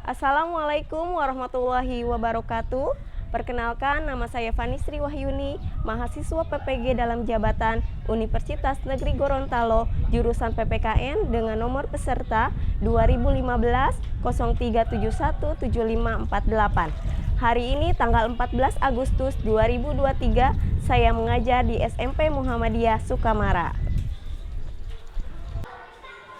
Assalamualaikum warahmatullahi wabarakatuh. Perkenalkan, nama saya Fani Sri Wahyuni, mahasiswa PPG dalam jabatan Universitas Negeri Gorontalo, jurusan PPKN dengan nomor peserta 2015 0371 7548. Hari ini tanggal 14 Agustus 2023, saya mengajar di SMP Muhammadiyah Sukamara.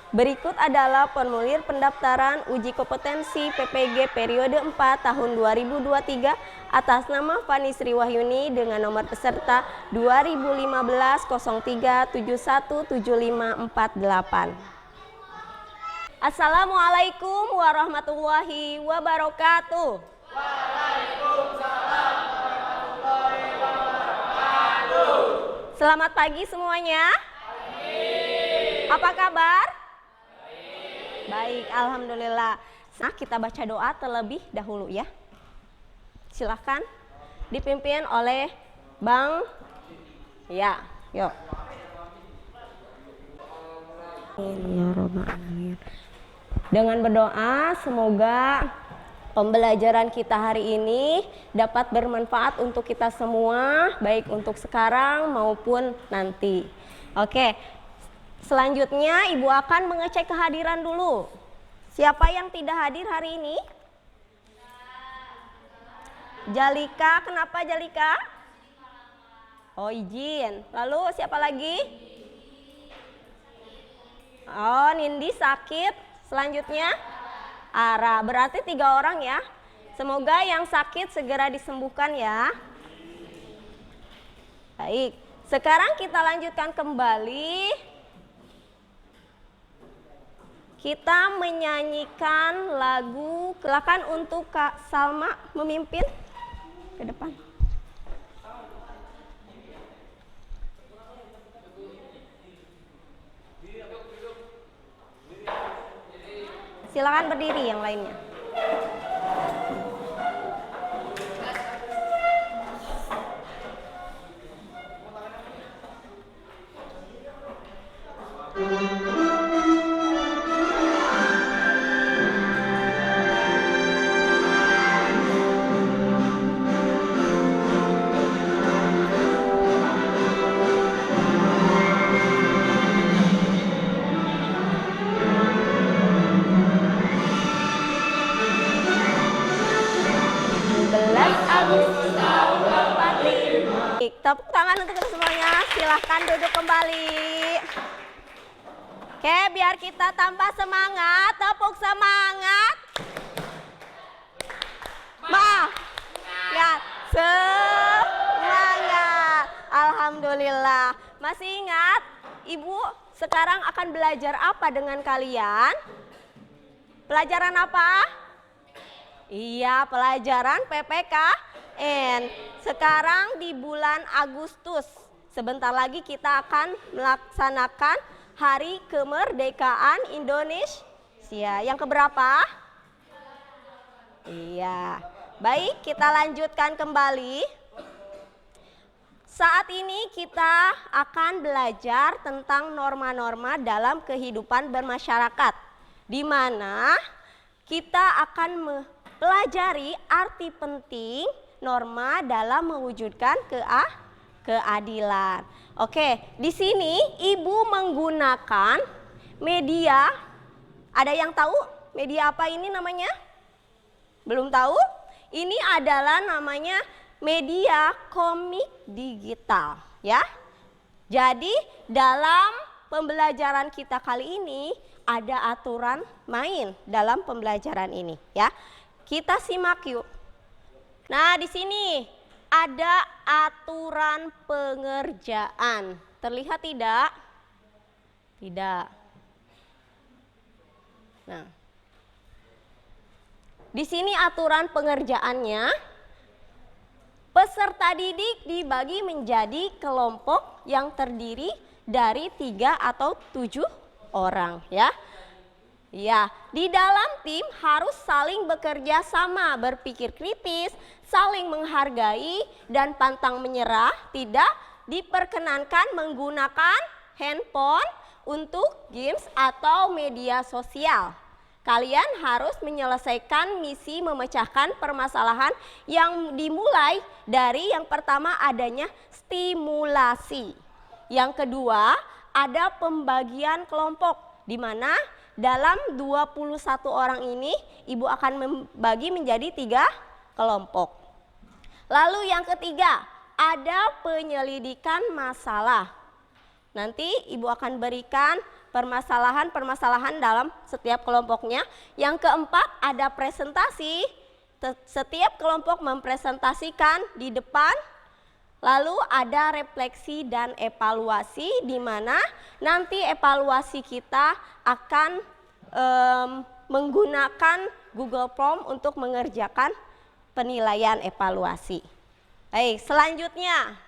Berikut adalah formulir pendaftaran uji kompetensi PPG periode 4 tahun 2023 atas nama Fani Sri Wahyuni dengan nomor peserta 2015 0371 7548. Assalamualaikum warahmatullahi wabarakatuh. Waalaikumsalam warahmatullahi wabarakatuh. Selamat pagi semuanya. Pagi. Apa kabar? Baik, alhamdulillah. Nah, kita baca doa terlebih dahulu ya. Silahkan dipimpin oleh Bang. Ya, yuk. Dengan berdoa, semoga pembelajaran kita hari ini dapat bermanfaat untuk kita semua, baik untuk sekarang maupun nanti. Oke. Selanjutnya Ibu akan mengecek kehadiran dulu. Siapa yang tidak hadir hari ini? Jalika, kenapa Jalika? Oh, izin. Lalu siapa lagi? Oh, Nindi sakit. Selanjutnya Ara, berarti 3 orang ya. Semoga yang sakit segera disembuhkan ya. Baik, sekarang kita lanjutkan kembali. Kita menyanyikan lagu. Silakan untuk Kak Salma memimpin ke depan. Silakan berdiri yang lainnya. Tepuk tangan untuk kita semuanya. Silahkan duduk kembali. Oke, biar kita tambah semangat. Tepuk semangat. Semangat. Alhamdulillah. Masih ingat Ibu sekarang akan belajar apa dengan kalian? Pelajaran apa? Iya, pelajaran PPKN. Sekarang di bulan Agustus, sebentar lagi kita akan melaksanakan Hari Kemerdekaan Indonesia. Yang keberapa? Iya. Baik, kita lanjutkan kembali. Saat ini kita akan belajar tentang norma-norma dalam kehidupan bermasyarakat, di mana kita akan mempelajari arti penting norma dalam mewujudkan keadilan. Oke, di sini Ibu menggunakan media. Ada yang tahu media apa ini namanya? Belum tahu? Ini adalah namanya media komik digital, ya. Jadi dalam pembelajaran kita kali ini ada aturan main dalam pembelajaran ini, ya. Kita simak yuk. Nah, di sini ada aturan pengerjaan. Terlihat tidak? Tidak. Nah, di sini aturan pengerjaannya. Peserta didik dibagi menjadi kelompok yang terdiri dari 3 atau 7 orang, ya. Ya, di dalam tim harus saling bekerja sama, berpikir kritis, saling menghargai, dan pantang menyerah. Tidak diperkenankan menggunakan handphone untuk games atau media sosial. kalian harus menyelesaikan misi memecahkan permasalahan yang dimulai dari yang pertama adanya stimulasi. Yang kedua, ada pembagian kelompok di mana dalam 21 orang ini Ibu akan membagi menjadi 3 kelompok. Lalu yang ketiga, ada penyelidikan masalah. Nanti Ibu akan berikan permasalahan-permasalahan dalam setiap kelompoknya. Yang keempat, ada presentasi. Setiap kelompok mempresentasikan di depan. Lalu ada refleksi dan evaluasi, di mana nanti evaluasi kita akan menggunakan Google Form untuk mengerjakan penilaian evaluasi. Baik, selanjutnya.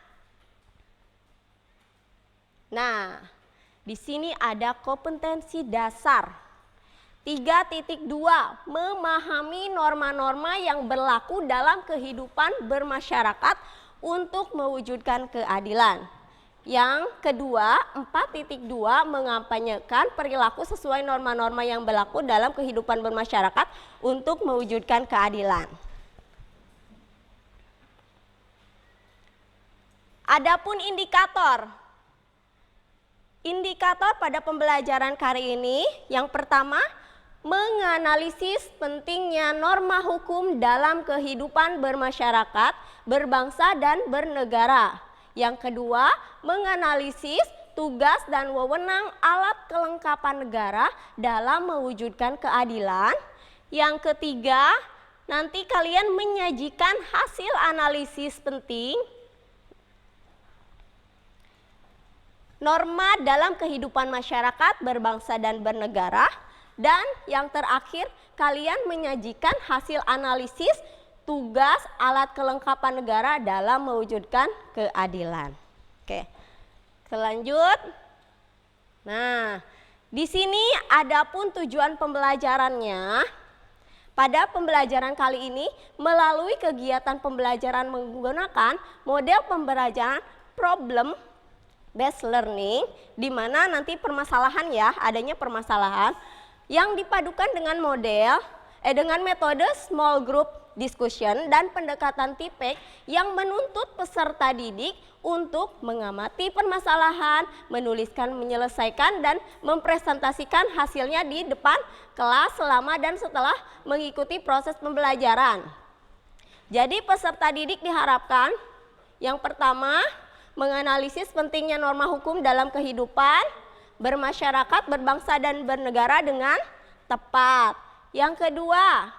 Nah, di sini ada kompetensi dasar. 3.2, memahami norma-norma yang berlaku dalam kehidupan bermasyarakat untuk mewujudkan keadilan. Yang kedua, 4.2, mengampanyekan perilaku sesuai norma-norma yang berlaku dalam kehidupan bermasyarakat untuk mewujudkan keadilan. Adapun indikator. Indikator pada pembelajaran kali ini, yang pertama, menganalisis pentingnya norma hukum dalam kehidupan bermasyarakat, berbangsa, dan bernegara. Yang kedua, menganalisis tugas dan wewenang alat kelengkapan negara dalam mewujudkan keadilan. Yang ketiga, nanti kalian menyajikan hasil analisis penting norma dalam kehidupan masyarakat, berbangsa, dan bernegara. Dan yang terakhir, kalian menyajikan hasil analisis tugas alat kelengkapan negara dalam mewujudkan keadilan. Oke, selanjut. Nah, di sini adapun tujuan pembelajarannya. Pada pembelajaran kali ini, melalui kegiatan pembelajaran menggunakan model pembelajaran problem based learning, di mana nanti permasalahan ya, adanya permasalahan yang dipadukan dengan dengan metode small group discussion dan pendekatan tipek yang menuntut peserta didik untuk mengamati permasalahan, menuliskan, menyelesaikan, dan mempresentasikan hasilnya di depan kelas selama dan setelah mengikuti proses pembelajaran. Jadi peserta didik diharapkan yang pertama, menganalisis pentingnya norma hukum dalam kehidupan bermasyarakat, berbangsa, dan bernegara dengan tepat. Yang kedua,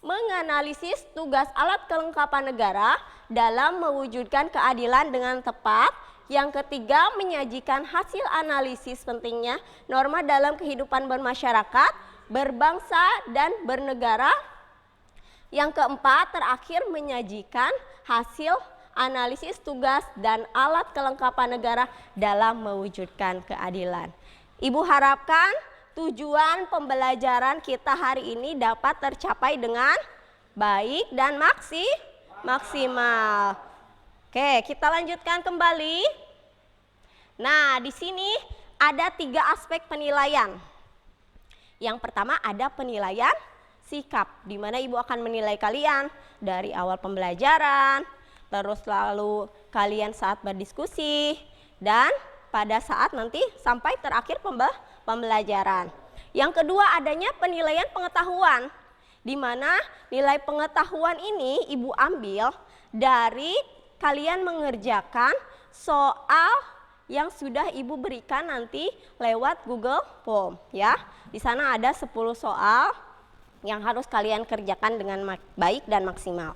menganalisis tugas alat kelengkapan negara dalam mewujudkan keadilan dengan tepat. Yang ketiga, menyajikan hasil analisis pentingnya norma dalam kehidupan bermasyarakat, berbangsa, dan bernegara. Yang keempat, terakhir, menyajikan hasil analisis tugas dan alat kelengkapan negara dalam mewujudkan keadilan. Ibu harapkan tujuan pembelajaran kita hari ini dapat tercapai dengan baik dan maksimal. Oke, kita lanjutkan kembali. Nah, di sini ada 3 aspek penilaian. Yang pertama ada penilaian sikap, di mana Ibu akan menilai kalian dari awal pembelajaran, terus lalu kalian saat berdiskusi, dan pada saat nanti sampai terakhir pembelajaran. Yang kedua adanya penilaian pengetahuan, di mana nilai pengetahuan ini Ibu ambil dari kalian mengerjakan soal yang sudah Ibu berikan nanti lewat Google Form ya. Di sana ada 10 soal yang harus kalian kerjakan dengan baik dan maksimal.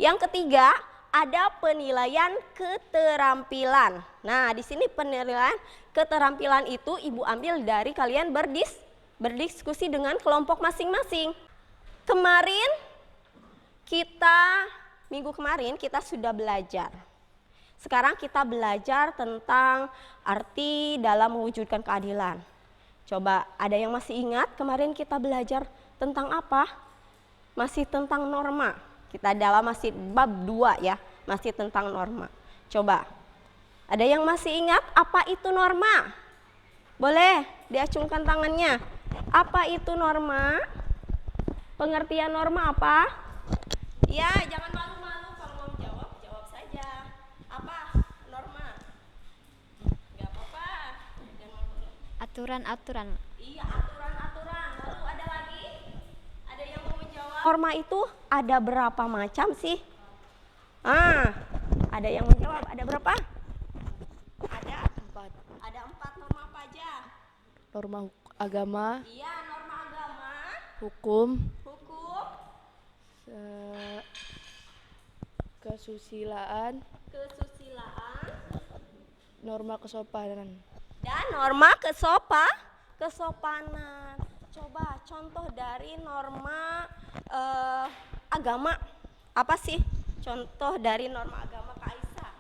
Yang ketiga, ada penilaian keterampilan. Nah, di sini penilaian keterampilan itu Ibu ambil dari kalian berdiskusi dengan kelompok masing-masing. Minggu kemarin kita sudah belajar. Sekarang kita belajar tentang arti dalam mewujudkan keadilan. Coba ada yang masih ingat kemarin kita belajar tentang apa? Masih tentang norma. Kita masih bab 2 ya, masih tentang norma. Coba, ada yang masih ingat apa itu norma? Boleh diacungkan tangannya. Apa itu norma? Pengertian norma apa? Ya, jangan malu-malu kalau mau jawab, jawab saja. Apa norma? Gak apa-apa. Jangan malu. Aturan-aturan. Iya, aturan-aturan. Lalu ada lagi? Ada yang mau menjawab? Norma itu ada berapa macam sih? Ada yang menjawab. Ada berapa? Ada 4. Ada 4 norma apa aja? Norma agama, Iya, norma agama, hukum, hukum, kesusilaan, kesusilaan, norma kesopanan. dan norma kesopanan. Coba contoh dari norma agama. Apa sih contoh dari norma agama, Kak Aisyah?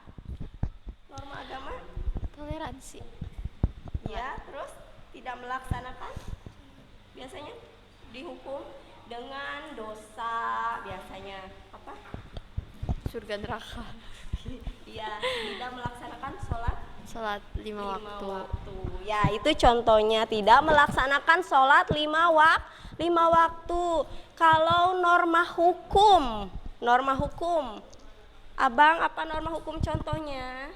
Norma agama? Toleransi. Ya, terus tidak melaksanakan biasanya dihukum dengan dosa, biasanya apa? Surga neraka. Iya, tidak melaksanakan Salat 5 lima waktu. Ya, itu contohnya tidak melaksanakan sholat 5 waktu. Kalau norma hukum, Abang, apa norma hukum contohnya?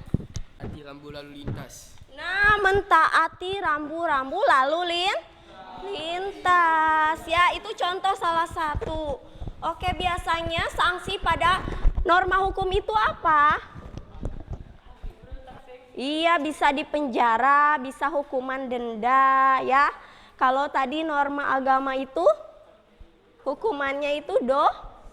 Anti rambu lalu lintas. Nah, mentaati rambu-rambu lalu lintas. Ya, itu contoh salah satu. Oke, biasanya sanksi pada norma hukum itu apa? Iya, bisa dipenjara, bisa hukuman denda ya. Kalau tadi norma agama itu hukumannya itu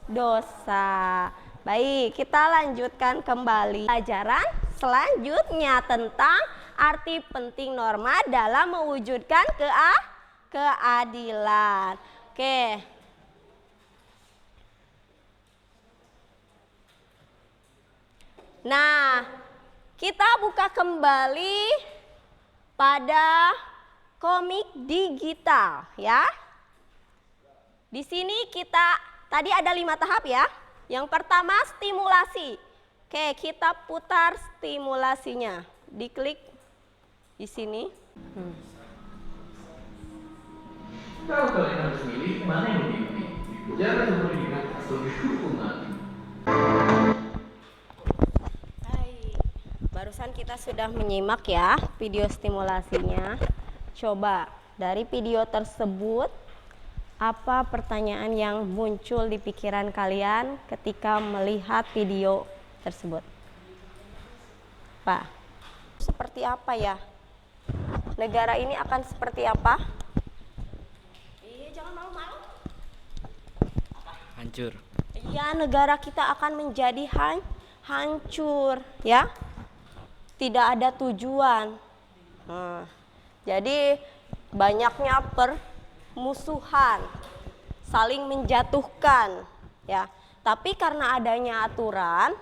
dosa. Baik, kita lanjutkan kembali pelajaran selanjutnya tentang arti penting norma dalam mewujudkan keadilan. Oke. Nah, kita buka kembali pada komik digital ya. Di sini kita tadi ada 5 tahap ya. Yang pertama stimulasi. Oke, kita putar stimulasinya. Diklik di sini. Kalau kalian harus milih, mana yang lebih baik? Dipenjara seumur hidup atau dihukum mati? Baik. Barusan kita sudah menyimak ya video stimulasinya. Coba dari video tersebut apa pertanyaan yang muncul di pikiran kalian ketika melihat video tersebut? Pak, seperti apa ya? Negara ini akan seperti apa? Iya, jangan malu-malu. Hancur. Iya, negara kita akan menjadi hancur, ya. Tidak ada tujuan. Jadi banyaknya permusuhan, saling menjatuhkan, ya. Tapi karena adanya aturan,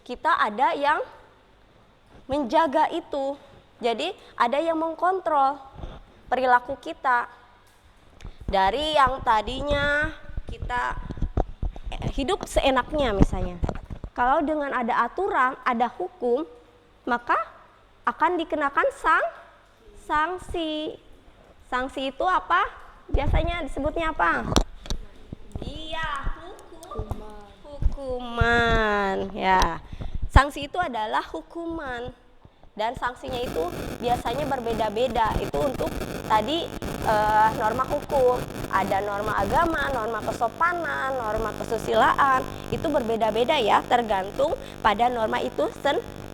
kita ada yang menjaga itu. Jadi ada yang mengkontrol perilaku kita. Dari yang tadinya kita hidup seenaknya misalnya. Kalau dengan ada aturan, ada hukum, maka akan dikenakan sanksi. Sanksi itu apa? Biasanya disebutnya apa? Iya, hukuman. Ya. Sanksi itu adalah hukuman. Dan sanksinya itu biasanya berbeda-beda. Itu untuk tadi norma hukum, ada norma agama, norma kesopanan, norma kesusilaan. Itu berbeda-beda ya, tergantung pada norma itu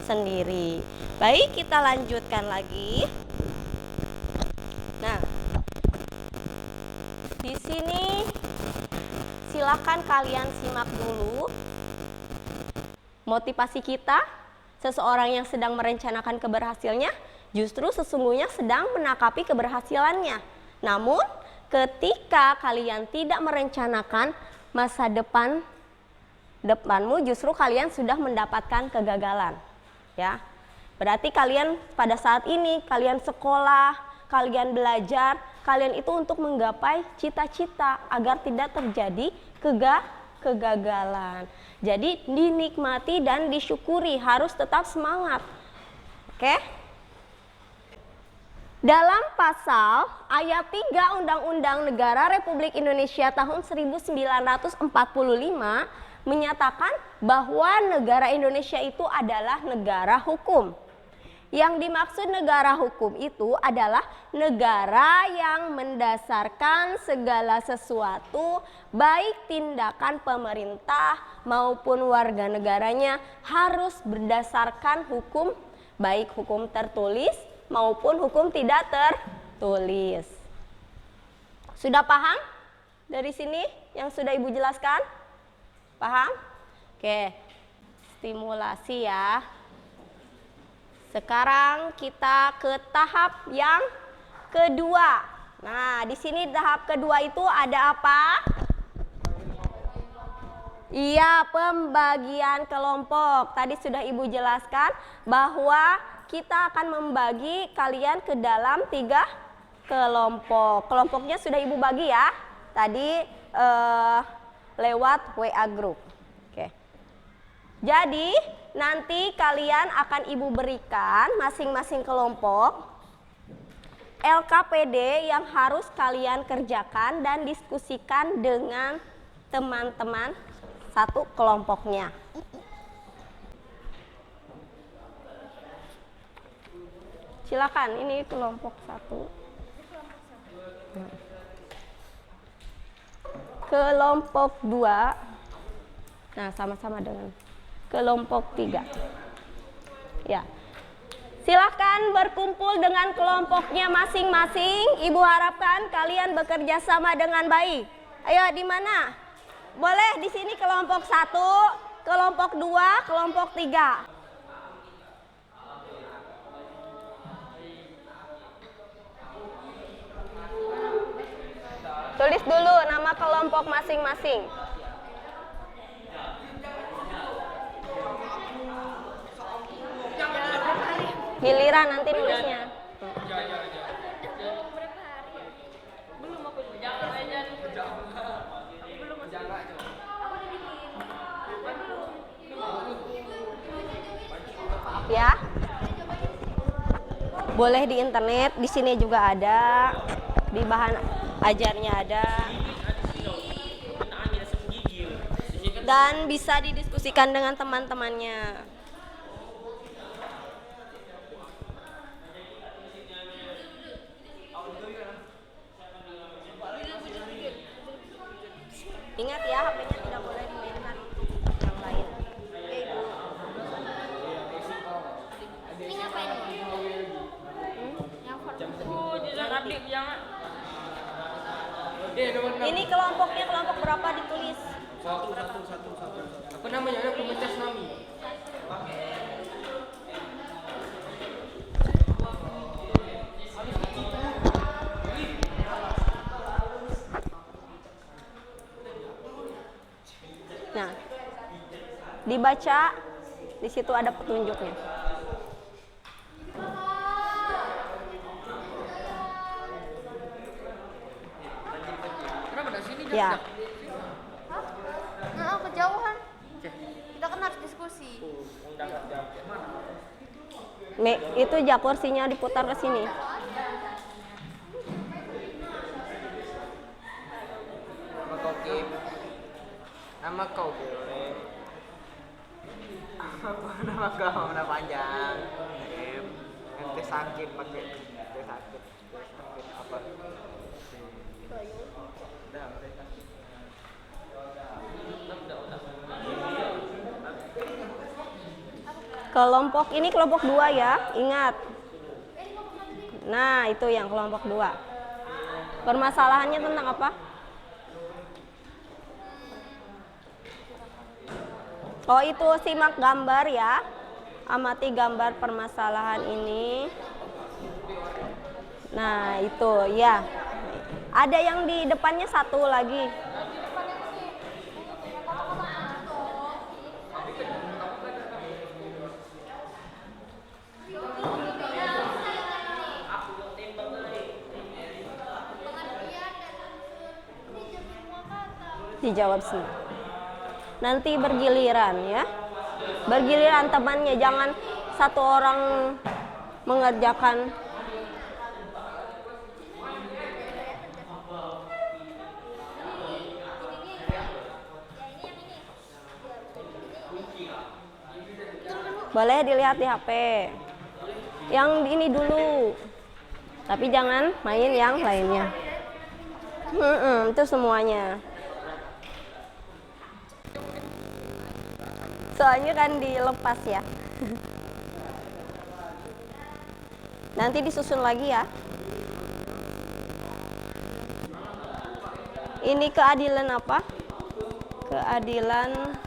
sendiri. Baik, kita lanjutkan lagi. Nah, di sini silakan kalian simak dulu motivasi kita. Seseorang yang sedang merencanakan keberhasilannya justru sesungguhnya sedang menangkapi keberhasilannya. Namun ketika kalian tidak merencanakan masa depanmu, justru kalian sudah mendapatkan kegagalan. Ya, berarti kalian pada saat ini kalian sekolah, kalian belajar, kalian itu untuk menggapai cita-cita agar tidak terjadi kegagalan. Jadi dinikmati dan disyukuri, harus tetap semangat. Oke? Dalam pasal ayat 3 Undang-Undang Negara Republik Indonesia tahun 1945 menyatakan bahwa negara Indonesia itu adalah negara hukum. Yang dimaksud negara hukum itu adalah negara yang mendasarkan segala sesuatu, baik tindakan pemerintah maupun warga negaranya harus berdasarkan hukum, baik hukum tertulis maupun hukum tidak tertulis. Sudah paham dari sini yang sudah Ibu jelaskan? Paham? Oke, stimulasi ya. Sekarang kita ke tahap yang kedua. Nah, di sini tahap kedua itu ada apa? Iya, pembagian kelompok. Tadi sudah Ibu jelaskan bahwa kita akan membagi kalian ke dalam 3 kelompok. Kelompoknya sudah Ibu bagi ya. Tadi lewat WA group. Oke. Jadi nanti kalian akan Ibu berikan masing-masing kelompok LKPD yang harus kalian kerjakan dan diskusikan dengan teman-teman satu kelompoknya. Silakan, ini kelompok 1. Kelompok 2. Nah, sama-sama dengan kelompok 3. Ya. Silakan berkumpul dengan kelompoknya masing-masing. Ibu harapkan kalian bekerja sama dengan baik. Ayo, di mana? Boleh di sini kelompok 1, kelompok 2, kelompok 3. Tulis dulu nama kelompok masing-masing. Giliran nanti nulisnya. Ya. Boleh di internet, di sini juga ada. Di bahan ajarnya ada. Dan bisa didiskusikan dengan teman-temannya. Ingat ya, HP-nya tidak boleh dimainkan yang lain. Ini ngapain? Ini kelompoknya kelompok berapa ditulis? Satu. Apa namanya? Ada pemecah tsunami. Nah, dibaca, di situ ada petunjuknya. Kenapa dari sini Ya. Nah, kejauhan. Kita kan harus diskusi. Itu aja kursinya diputar ke sini. Nama kau Kim. Nama kau boleh. Apa nama kau? Nama panjang. Em, ente sakit pakai ente sakit apa? Udah, mereka. Kelompok ini kelompok 2 ya, ingat. Nah, itu yang kelompok 2. Permasalahannya tentang apa? Oh, itu simak gambar ya. Amati gambar permasalahan ini. Nah, itu ya. Ada yang di depannya satu lagi. Dijawab sih. Nanti bergiliran ya. Bergiliran temannya, jangan satu orang mengerjakan Boleh dilihat di HP. Yang ini dulu. Tapi jangan main yang lainnya. Itu semuanya. Soalnya kan dilepas ya. Nanti disusun lagi ya. Ini keadilan apa? Keadilan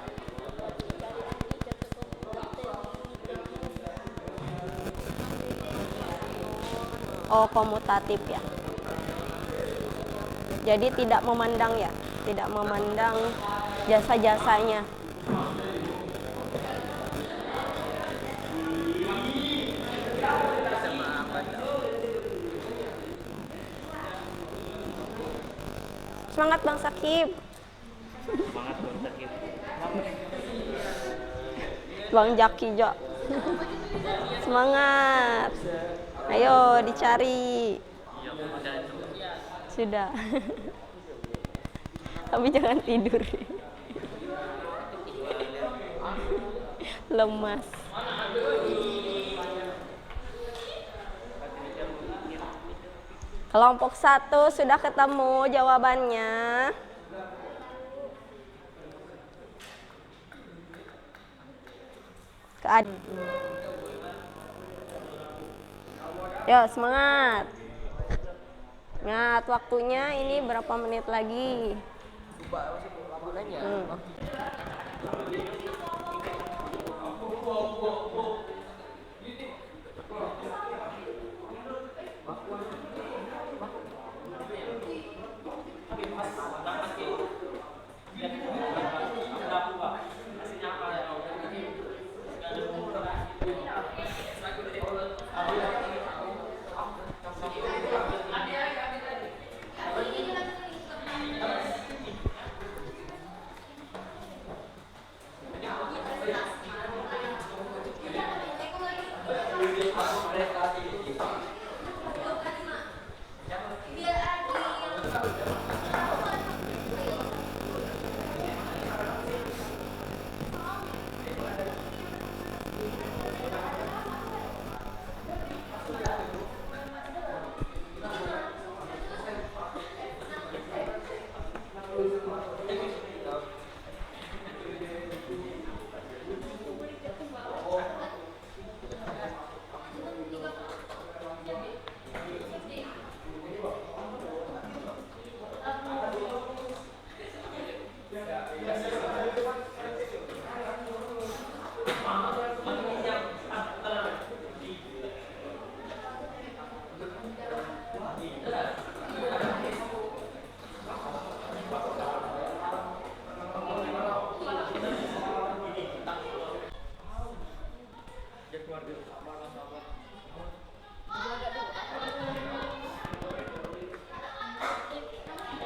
komutatif ya. Jadi tidak memandang ya, tidak memandang jasa-jasanya. Semangat Bang Sakib. Semangat Bang Sakib. Bang Jaki Jo. Semangat. Ayo dicari. Sudah. Tapi jangan tidur. Lemas. Kelompok 1 sudah ketemu jawabannya. Yo, semangat. Ingat waktunya ini berapa menit lagi?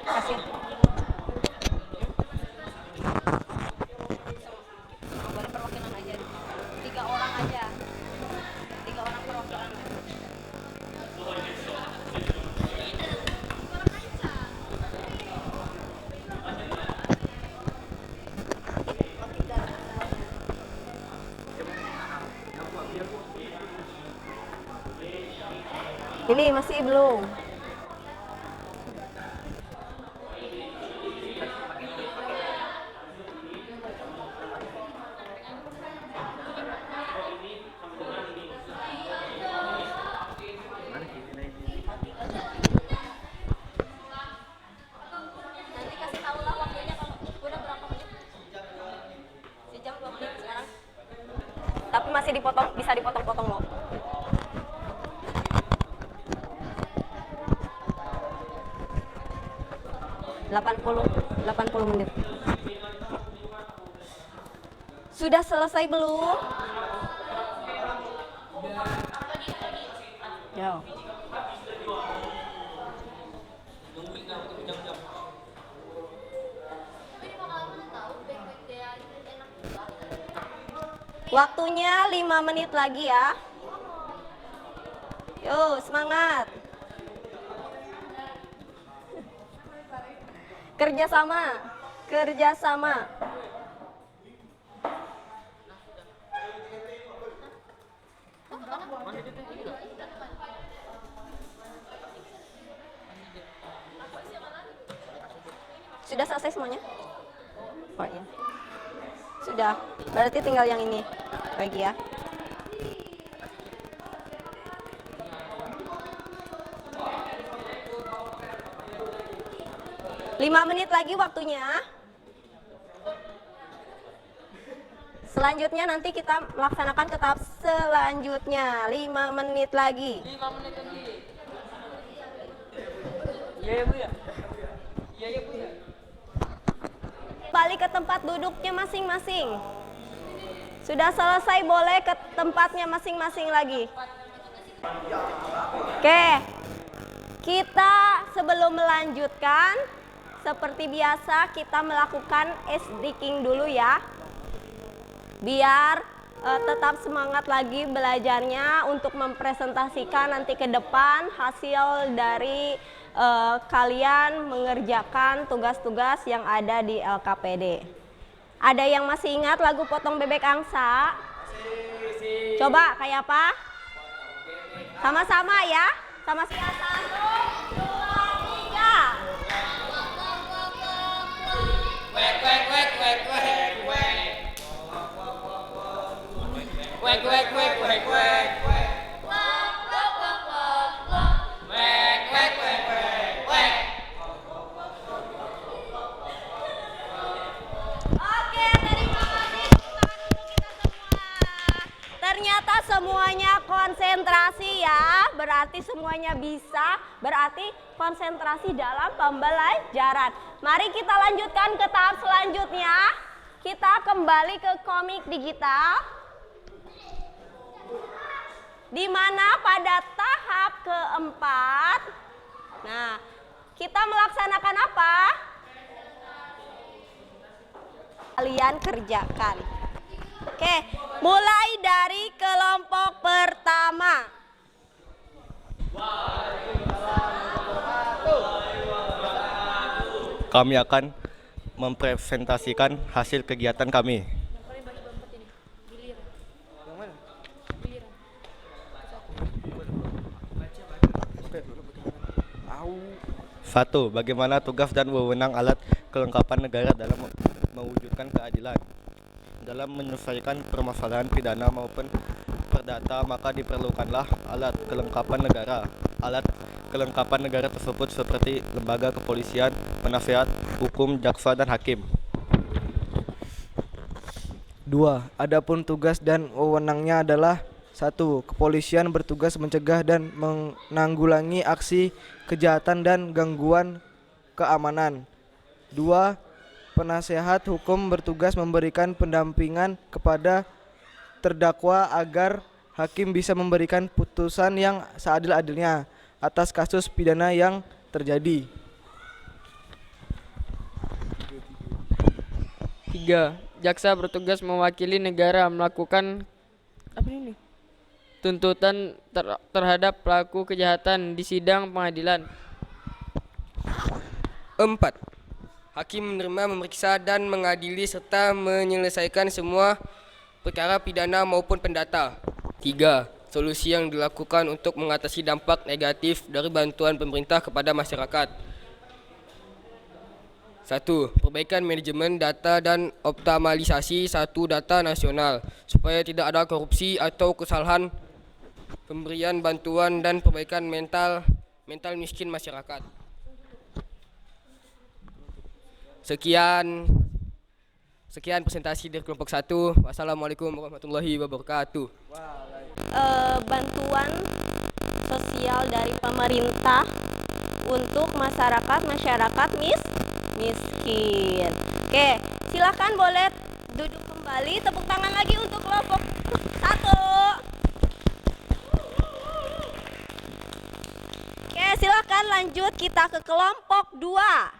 Kasih. Boleh perwakilan aja. 3 orang aja. 3 orang perwakilan. Ini masih belum. Nanti kasih tahu lah waktunya kalau udah berapa menit. Sejam 2 menit sekarang. Tapi masih dipotong, bisa dipotong-potong loh. Delapan puluh menit. Sudah selesai belum? Ya. Waktunya 5 menit lagi ya. Yo, semangat. Kerjasama. Sudah selesai semuanya? Oh iya. Sudah. Berarti tinggal yang ini lagi ya. Lima menit lagi waktunya. Selanjutnya nanti kita melaksanakan ke tahap selanjutnya. 5 menit lagi. 5 menit lagi. Iya ya Bu ya. Iya ya Bu ya. Balik ke tempat duduknya masing-masing. Sudah selesai, boleh ke tempatnya masing-masing lagi. Oke. Kita sebelum melanjutkan, seperti biasa kita melakukan ice breaking dulu ya. Biar tetap semangat lagi belajarnya untuk mempresentasikan nanti ke depan hasil dari kalian mengerjakan tugas-tugas yang ada di LKPD. Ada yang masih ingat lagu Potong Bebek Angsa? Coba kayak apa? Sama-sama ya. Sama-sama. 1, 2, 3. Wek wek wek wek wek wek. Wek wek wek wek wek. Wek wek wek wek wek. Oke, terima kasih. Tepuk tangan untuk kita semua. Ternyata semuanya konsentrasi ya. Berarti semuanya bisa. Berarti konsentrasi dalam pembelajaran. Mari kita lanjutkan ke tahap selanjutnya. Kita kembali ke komik digital. Di mana pada tahap keempat, nah, kita melaksanakan apa? Kalian kerjakan. Oke, mulai dari kelompok pertama. Kami akan mempresentasikan hasil kegiatan kami. Satu, bagaimana tugas dan wewenang alat kelengkapan negara dalam mewujudkan keadilan. Dalam menyelesaikan permasalahan pidana maupun perdata, maka diperlukanlah alat kelengkapan negara. Alat kelengkapan negara tersebut seperti lembaga kepolisian, penasehat hukum, jaksa, dan hakim. 2. Adapun tugas dan wewenangnya adalah 1. Kepolisian bertugas mencegah dan menanggulangi aksi kejahatan dan gangguan keamanan. 2. Penasehat hukum bertugas memberikan pendampingan kepada terdakwa agar hakim bisa memberikan putusan yang seadil-adilnya atas kasus pidana yang terjadi. 3. Jaksa bertugas mewakili negara melakukan tuntutan terhadap pelaku kejahatan di sidang pengadilan. 4. Hakim menerima, memeriksa, dan mengadili serta menyelesaikan semua perkara pidana maupun perdata. 3. Solusi yang dilakukan untuk mengatasi dampak negatif dari bantuan pemerintah kepada masyarakat. 1. Perbaikan manajemen data dan optimalisasi satu data nasional supaya tidak ada korupsi atau kesalahan pemberian bantuan dan perbaikan mental miskin masyarakat. Sekian presentasi dari kelompok 1. Wassalamualaikum warahmatullahi wabarakatuh. Bantuan sosial dari pemerintah untuk masyarakat miskin. Oke, silakan boleh duduk kembali. Tepuk tangan lagi untuk kelompok 1. Oke, silakan lanjut kita ke kelompok 2.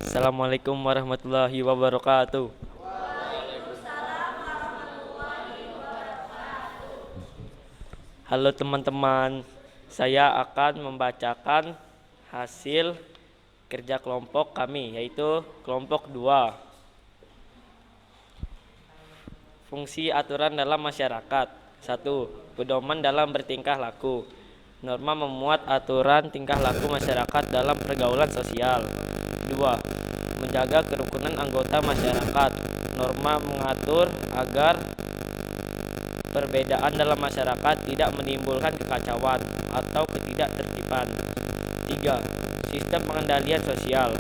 Assalamualaikum warahmatullahi wabarakatuh. Halo teman-teman, saya akan membacakan hasil kerja kelompok kami, yaitu kelompok 2. Fungsi aturan dalam masyarakat. 1. Pedoman dalam bertingkah laku. Norma memuat aturan tingkah laku masyarakat dalam pergaulan sosial. 2. Menjaga kerukunan anggota masyarakat. Norma mengatur agar perbedaan dalam masyarakat tidak menimbulkan kekacauan atau ketidaktertiban. 3. Sistem pengendalian sosial.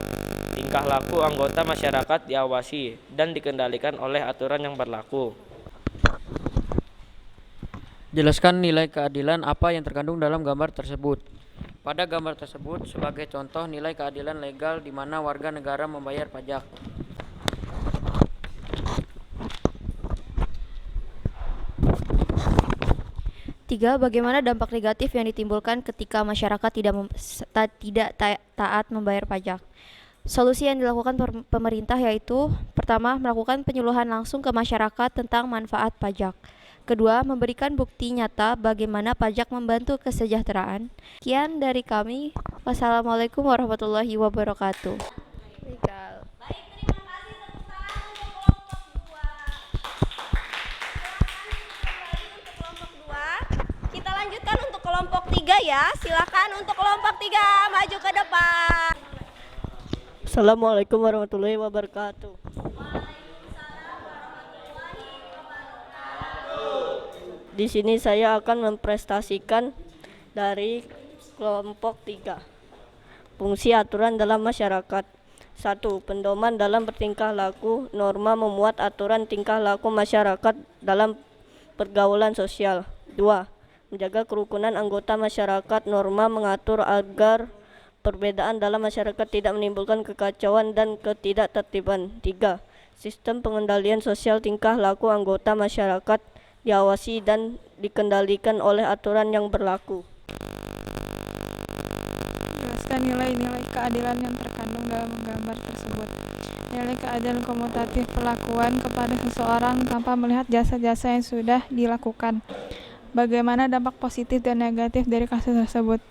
Tingkah laku anggota masyarakat diawasi dan dikendalikan oleh aturan yang berlaku. Jelaskan nilai keadilan apa yang terkandung dalam gambar tersebut. Pada gambar tersebut, sebagai contoh nilai keadilan legal di mana warga negara membayar pajak. Tiga, bagaimana dampak negatif yang ditimbulkan ketika masyarakat tidak taat membayar pajak. Solusi yang dilakukan pemerintah yaitu: pertama, melakukan penyuluhan langsung ke masyarakat tentang manfaat pajak. Kedua, memberikan bukti nyata bagaimana pajak membantu kesejahteraan. Sekian dari kami. Wassalamualaikum warahmatullahi wabarakatuh. Kita lanjutkan untuk kelompok 3 ya. Silakan untuk kelompok 3 maju ke depan. Assalamualaikum warahmatullahi wabarakatuh. Di sini saya akan mempresentasikan dari kelompok 3. Fungsi aturan dalam masyarakat. 1. Pedoman dalam bertingkah laku. Norma memuat aturan tingkah laku masyarakat dalam pergaulan sosial. 2. Menjaga kerukunan anggota masyarakat. Norma mengatur agar perbedaan dalam masyarakat tidak menimbulkan kekacauan dan ketidaktertiban. 3. Sistem pengendalian sosial tingkah laku anggota masyarakat diawasi dan dikendalikan oleh aturan yang berlaku. Jelaskan nilai-nilai keadilan yang terkandung dalam gambar tersebut. Nilai keadilan komutatif, perlakuan kepada seseorang tanpa melihat jasa-jasa yang sudah dilakukan. Bagaimana dampak positif dan negatif dari kasus tersebut?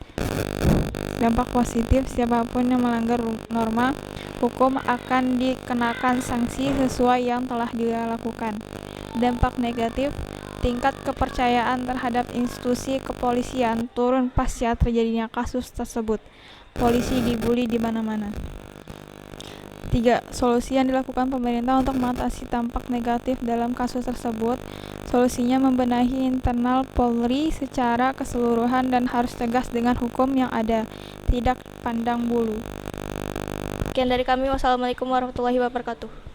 Dampak positif, siapapun yang melanggar norma hukum akan dikenakan sanksi sesuai yang telah dia lakukan. Dampak negatif, tingkat kepercayaan terhadap institusi kepolisian turun pasca terjadinya kasus tersebut. Polisi dibully di mana-mana. 3. Solusi yang dilakukan pemerintah untuk mengatasi dampak negatif dalam kasus tersebut. Solusinya membenahi internal Polri secara keseluruhan dan harus tegas dengan hukum yang ada, tidak pandang bulu. Sekian dari kami. Wassalamualaikum warahmatullahi wabarakatuh.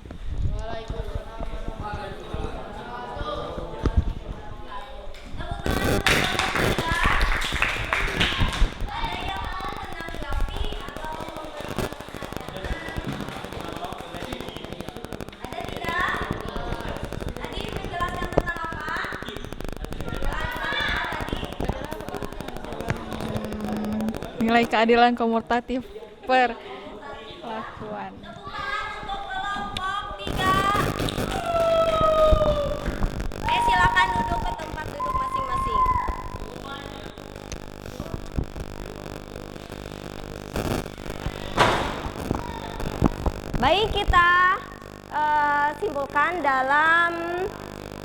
Nilai keadilan komutatif, perlakuan. Silakan duduk ke tempat duduk masing-masing. Baik, kita simpulkan dalam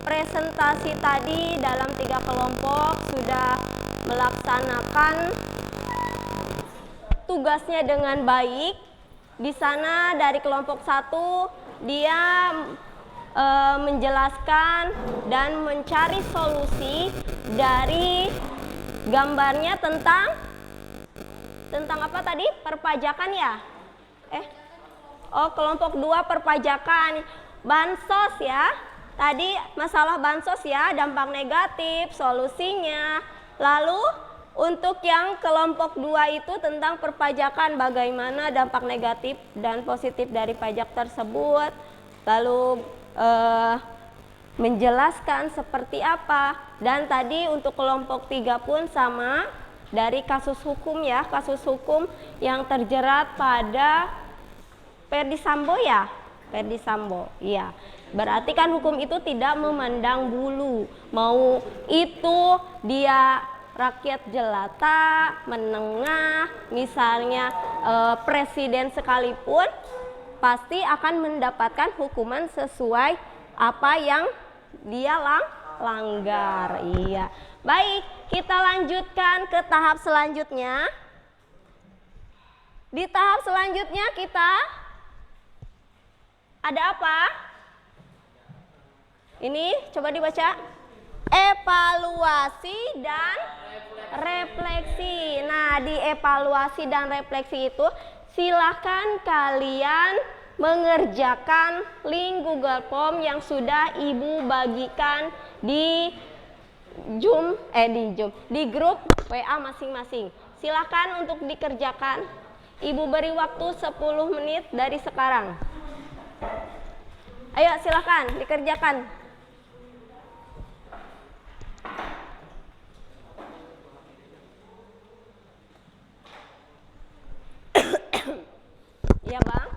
presentasi tadi dalam 3 kelompok sudah melaksanakan tugasnya dengan baik. Di sana dari kelompok 1 dia menjelaskan dan mencari solusi dari gambarnya tentang apa tadi? Perpajakan ya? Kelompok 2 perpajakan. Bansos ya. Tadi masalah bansos ya, dampak negatif, solusinya. Lalu untuk yang kelompok 2 itu tentang perpajakan, bagaimana dampak negatif dan positif dari pajak tersebut. Lalu menjelaskan seperti apa. Dan tadi untuk kelompok 3 pun sama, dari kasus hukum ya, kasus hukum yang terjerat pada Ferdi Sambo ya, Ferdi Sambo, iya. Berarti kan hukum itu tidak memandang bulu, mau itu dia rakyat jelata, menengah, misalnya presiden sekalipun, pasti akan mendapatkan hukuman sesuai apa yang dia langgar. Iya. Baik, kita lanjutkan ke tahap selanjutnya. Di tahap selanjutnya kita ada apa? Ini coba dibaca. Evaluasi dan refleksi. Nah, di evaluasi dan refleksi itu silakan kalian mengerjakan link Google Form yang sudah Ibu bagikan di di grup WA masing-masing. Silakan untuk dikerjakan. Ibu beri waktu 10 menit dari sekarang. Ayo silakan dikerjakan. Iya, Bang.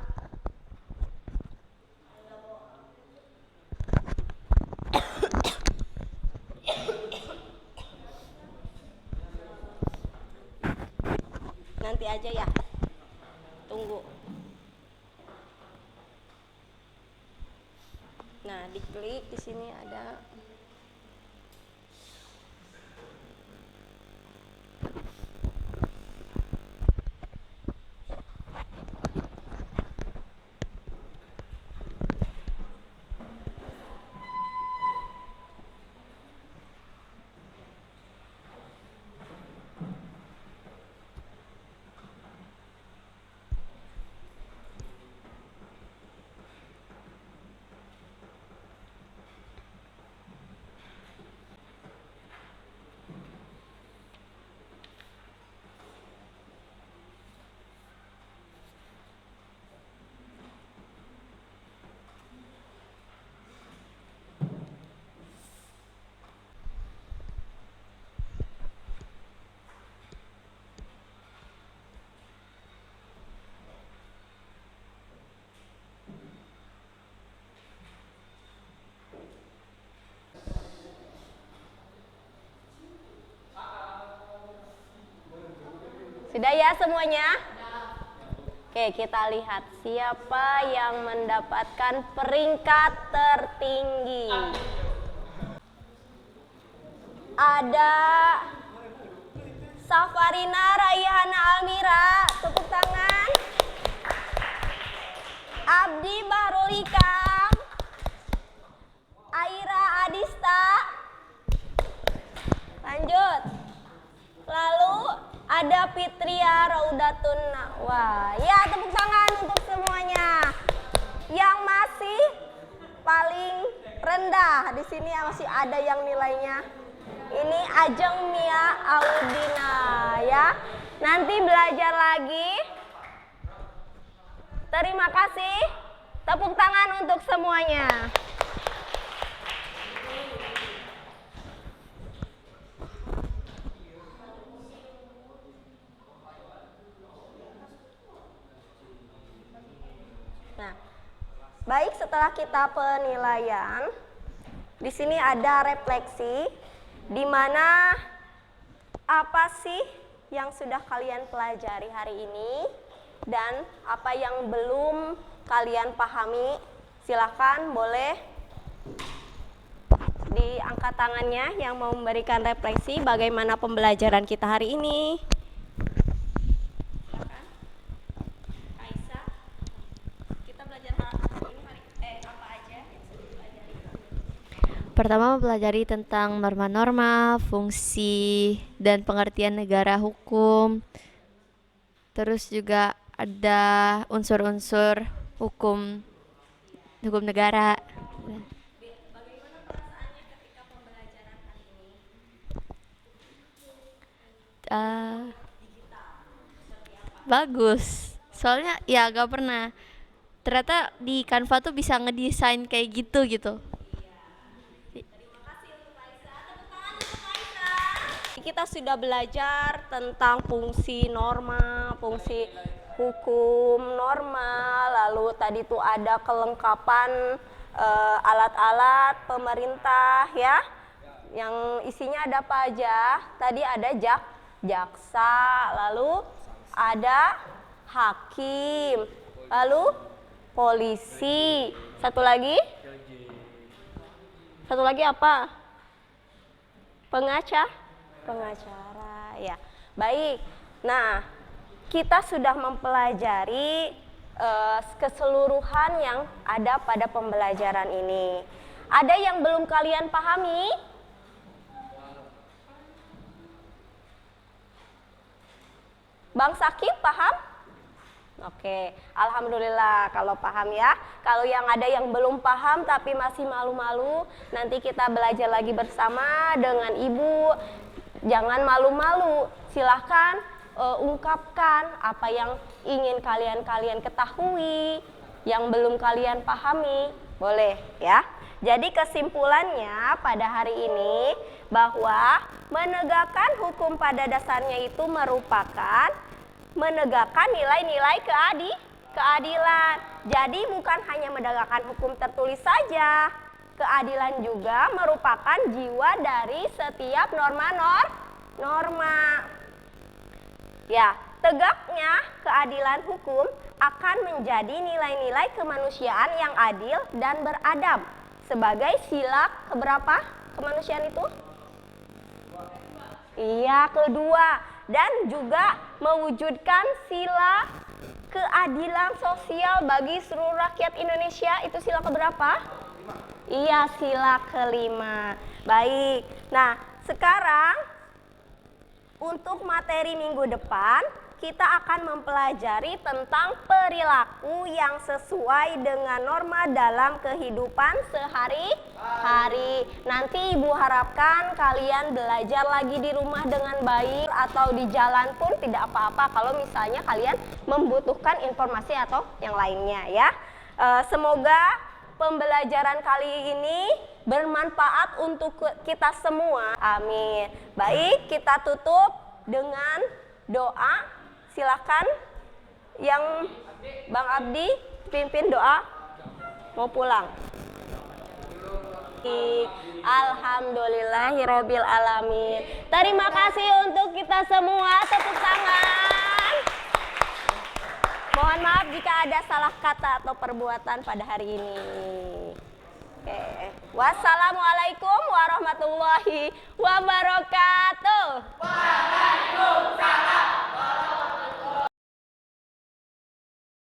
Nanti aja ya. Tunggu. Nah, diklik di sini ada. Sudah ya semuanya? Oke, kita lihat siapa yang mendapatkan peringkat tertinggi. Ada Safarina Raihana Almira, tepuk tangan. Abdi Bahrul Hikam, Aira Adista. Lanjut. Lalu ada Fitria Raudatun Wah, ya tepuk tangan untuk semuanya. Yang masih paling rendah di sini masih ada yang nilainya. Ini Ajeng Mia Audina ya. Nanti belajar lagi. Terima kasih. Tepuk tangan untuk semuanya. Nah, baik setelah kita penilaian, di sini ada refleksi, di mana apa sih yang sudah kalian pelajari hari ini dan apa yang belum kalian pahami. Silakan boleh diangkat tangannya yang mau memberikan refleksi bagaimana pembelajaran kita hari ini. Pertama mempelajari tentang norma-norma, fungsi, dan pengertian negara hukum. Terus juga ada unsur-unsur hukum negara. Bagaimana perasaannya ketika pembelajaran hari ini? Bagus. Soalnya ya gak pernah. Ternyata di Canva tuh bisa ngedesain kayak gitu. Kita sudah belajar tentang fungsi norma, fungsi hukum norma, lalu tadi tuh ada kelengkapan alat-alat pemerintah ya, yang isinya ada apa aja. Tadi ada jaksa, lalu ada hakim, lalu polisi, satu lagi apa? Pengacara, ya. Baik. Nah, kita sudah mempelajari keseluruhan yang ada pada pembelajaran ini. Ada yang belum kalian pahami? Bang Sakib paham? Oke, alhamdulillah kalau paham ya. Kalau yang ada yang belum paham tapi masih malu-malu, nanti kita belajar lagi bersama dengan ibu. Jangan malu-malu, silahkan ungkapkan apa yang ingin kalian ketahui, yang belum kalian pahami, boleh ya. Jadi kesimpulannya pada hari ini bahwa menegakkan hukum pada dasarnya itu merupakan menegakkan nilai-nilai keadilan. Jadi bukan hanya menegakkan hukum tertulis saja. Keadilan juga merupakan jiwa dari setiap norma. Ya, tegaknya keadilan hukum akan menjadi nilai-nilai kemanusiaan yang adil dan beradab. Sebagai sila keberapa kemanusiaan itu? Iya, kedua. Dan juga mewujudkan sila keadilan sosial bagi seluruh rakyat Indonesia. Itu sila keberapa? Iya, sila kelima. Baik. Nah, sekarang untuk materi minggu depan kita akan mempelajari tentang perilaku yang sesuai dengan norma dalam kehidupan sehari-hari. Nanti Ibu harapkan kalian belajar lagi di rumah dengan baik atau di jalan pun tidak apa-apa kalau misalnya kalian membutuhkan informasi atau yang lainnya ya. Semoga pembelajaran kali ini bermanfaat untuk kita semua. Amin. Baik, kita tutup dengan doa. Silakan yang Bang Abdi pimpin doa mau pulang. Alhamdulillahirabbil alamin. Terima kasih untuk kita semua, tepuk tangan. Mohon maaf jika ada salah kata atau perbuatan pada hari ini. Oke. Wassalamualaikum warahmatullahi wabarakatuh. Waalaikumsalam.